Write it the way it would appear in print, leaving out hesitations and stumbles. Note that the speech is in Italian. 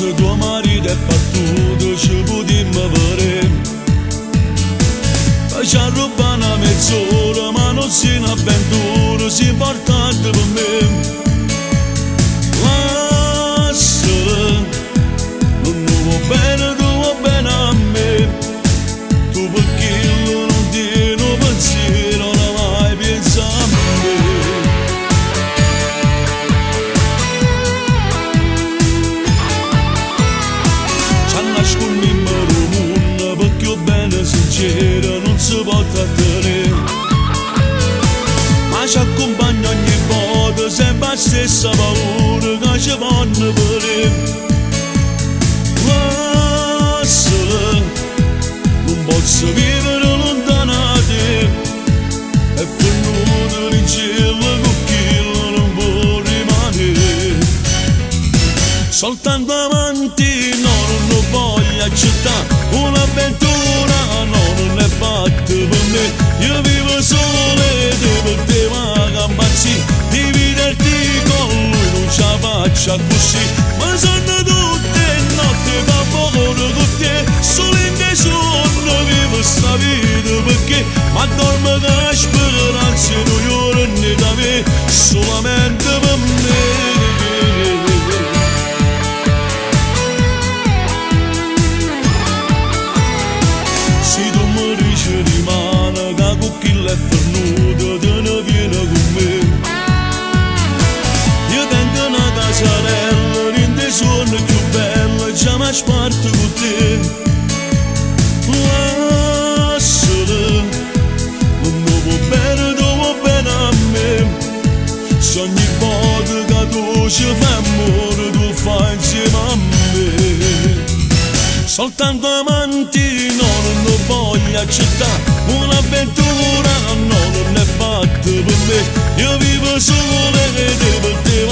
se tuo marito è battuto ci potremmo vedere. Ci arruba una mezz'ora ma non si un'avventura, si portate per me. Lasciala, non vuoi bene, tu vuoi bene a me. Tu perché non tieni un pensiero, non mai pensa a me. Ci nascondi in mondo perché ho bene sincero non si può trattenere. Ma ci accompagna ogni volta sempre la stessa paura che ci fanno vedere. Lasciala, non posso vivere lontano da te. È venuto in cielo con chi non può rimanere. Soltanto amanti, no, non voglio accettare un'avventura, no, non è fatta per me. Io vivo solo e per te ma campazzi, dividerti con lui non ce la faccio così. Ma sono tutte notti fa poco con te, solo in che sonno vivo sta vita perché ma dormo che la speranza non giorni da me, solamente per me. Rimane che con chi l'è venuto te ne viene con me. Io tengo una casarella in dei suoni più bella, già mi sparto con te. Lasciala, non vuoi bene, tu vuoi bene a me. Se ogni volta che tu ci fai amore tu fai insieme a me. Soltanto amanti, no, non voglio accettare un'avventura, no, non è fatta per me. Io vivo solo e per te